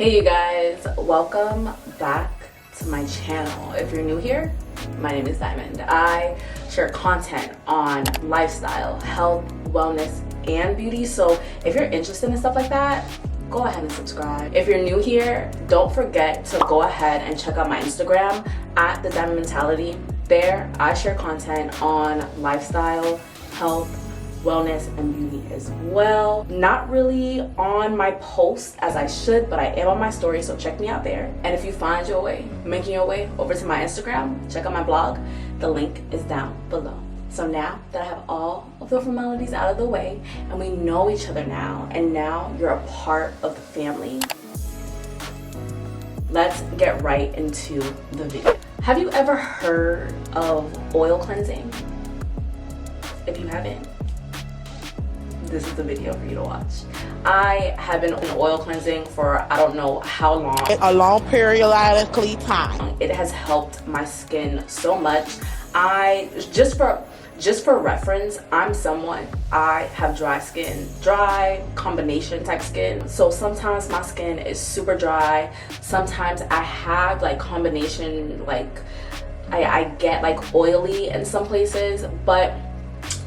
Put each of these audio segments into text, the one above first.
Hey you guys, welcome back to my channel. If you're new here, my name is Diamond. I share content on lifestyle, health, wellness, and beauty. So if you're interested in stuff like that, go ahead and subscribe. If you're new here, don't forget to go ahead and check out my Instagram at The Diamond Mentality. There, I share content on lifestyle, health, wellness, and beauty as well. Not really on my posts as I should, but I am on my story, so check me out there. And if you find your way, making your way over to my Instagram, check out my blog. The link is down below. So now that I have all of the formalities out of the way and we know each other now, and now you're a part of the family, let's get right into the video. Have you ever heard of oil cleansing? If you haven't, this is the video for you to watch. I have been on oil cleansing for I don't know how long. A long periodically time. It has helped my skin so much. Just for reference, I have dry skin, dry combination type skin. So sometimes my skin is super dry. Sometimes I have like combination, like I get like oily in some places, but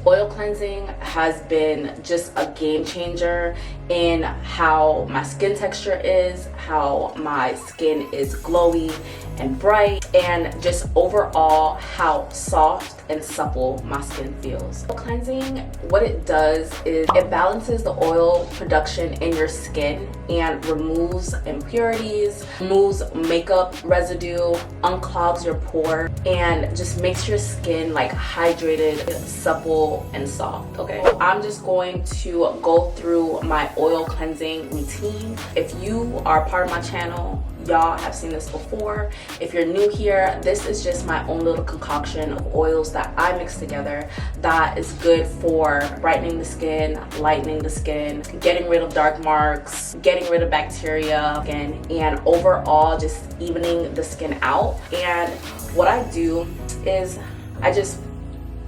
oil cleansing has been just a game changer in how my skin texture is, how my skin is glowy and bright, and just overall how soft and supple my skin feels. Oil cleansing, what it does is it balances the oil production in your skin and removes impurities, removes makeup residue, unclogs your pores, and just makes your skin like hydrated, supple, and soft. Okay, I'm just going to go through my oil cleansing routine. If you are part of my channel, y'all have seen this before. If you're new here, this is just my own little concoction of oils that I mix together that is good for brightening the skin, lightening the skin, getting rid of dark marks, getting rid of bacteria, and overall just evening the skin out. And what I do is I just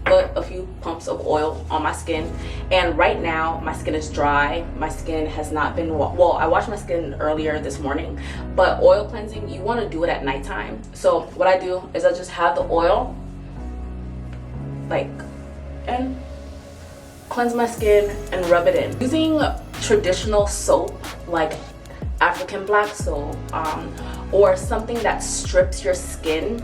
put a few pumps of oil on my skin, and right now my skin is dry. My skin has not been well, I washed my skin earlier this morning, but oil cleansing, you want to do it at nighttime. So what I do is I just have the oil and cleanse my skin and rub it in using traditional soap like African black soap, or something that strips your skin.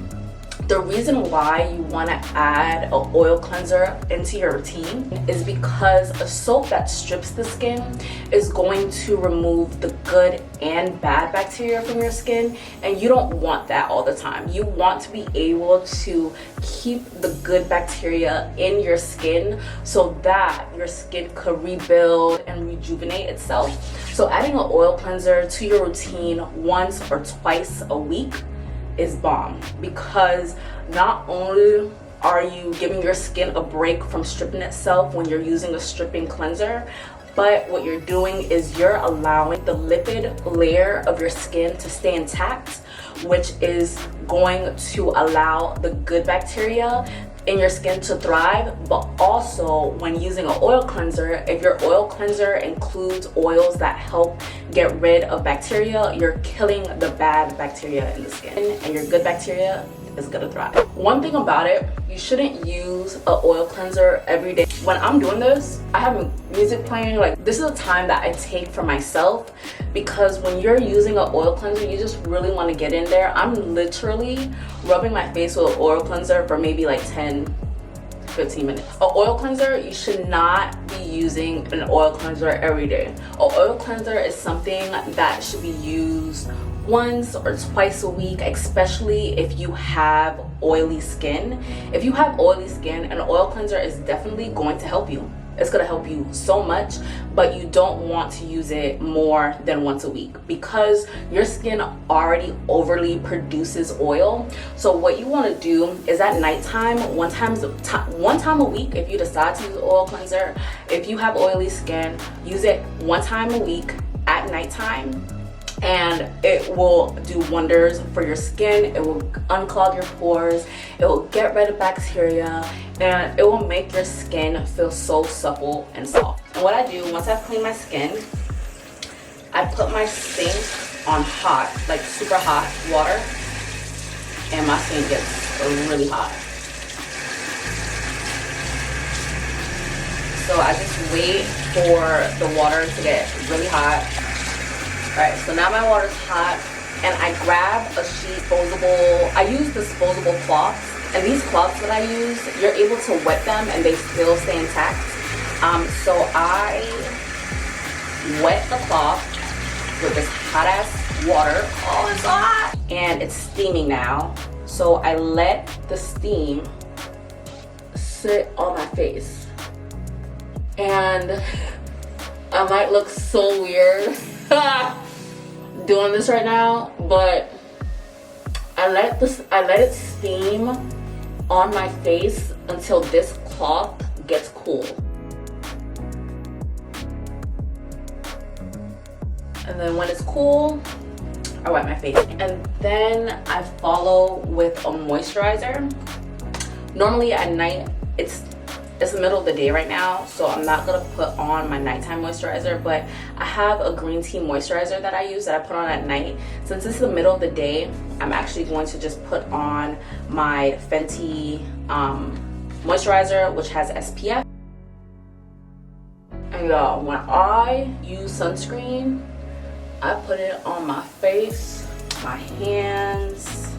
The reason why you want to add an oil cleanser into your routine is because a soap that strips the skin is going to remove the good and bad bacteria from your skin, and you don't want that all the time. You want to be able to keep the good bacteria in your skin so that your skin could rebuild and rejuvenate itself. So adding an oil cleanser to your routine once or twice a week is bomb, because not only are you giving your skin a break from stripping itself when you're using a stripping cleanser, but what you're doing is you're allowing the lipid layer of your skin to stay intact, which is going to allow the good bacteria in your skin to thrive. But also, when using an oil cleanser, if your oil cleanser includes oils that help get rid of bacteria, you're killing the bad bacteria in the skin, and your good bacteria is gonna thrive. One thing about it, you shouldn't use an oil cleanser every day. When I'm doing this, I have music playing. Like, this is a time that I take for myself, because when you're using an oil cleanser, you just really want to get in there. I'm literally rubbing my face with an oil cleanser for maybe like 10-15 minutes. An oil cleanser, you should not be using an oil cleanser every day. An oil cleanser is something that should be used once or twice a week, especially if you have oily skin. If you have oily skin, an oil cleanser is definitely going to help you. It's going to help you so much, but you don't want to use it more than once a week because your skin already overly produces oil. So what you want to do is at nighttime, one time a week, if you decide to use an oil cleanser, if you have oily skin, use it one time a week at nighttime, and it will do wonders for your skin. It will unclog your pores, it will get rid of bacteria, and it will make your skin feel so supple and soft. And what I do once I've cleaned my skin, I put my sink on hot, like super hot water, and my skin gets really hot. So I just wait for the water to get really hot. Alright, so now my water's hot, and I grab a disposable, I use disposable cloths, and these cloths that I use, you're able to wet them and they still stay intact. So I wet the cloth with this hot ass water. Oh, it's so hot! And it's steaming now. So I let the steam sit on my face. And I might look so weird doing this right now, but I let it steam on my face until this cloth gets cool. And then when it's cool, I wipe my face. And then I follow with a moisturizer. Normally at night, it's the middle of the day right now, so I'm not gonna put on my nighttime moisturizer, but I have a green tea moisturizer that I use that I put on at night. Since it's the middle of the day, I'm actually going to just put on my Fenty moisturizer, which has SPF. And y'all, when I use sunscreen, I put it on my face, my hands,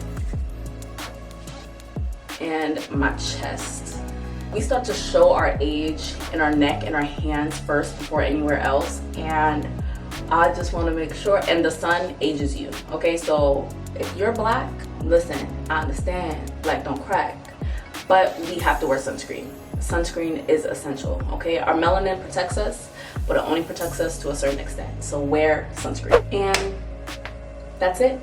and my chest. We start to show our age in our neck and our hands first before anywhere else, and I just want to make sure. And the sun ages you, okay? So if you're black, listen, I understand, black don't crack, but we have to wear sunscreen. Sunscreen is essential, okay? Our melanin protects us, but it only protects us to a certain extent. So wear sunscreen. And that's it.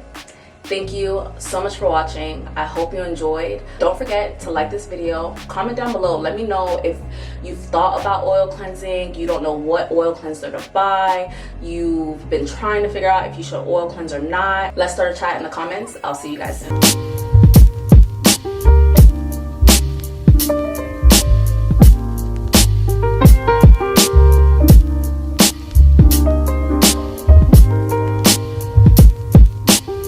Thank you so much for watching. I hope you enjoyed. Don't forget to like this video. Comment down below. Let me know if you've thought about oil cleansing, you don't know what oil cleanser to buy, you've been trying to figure out if you should oil cleanse or not. Let's start a chat in the comments. I'll see you guys soon.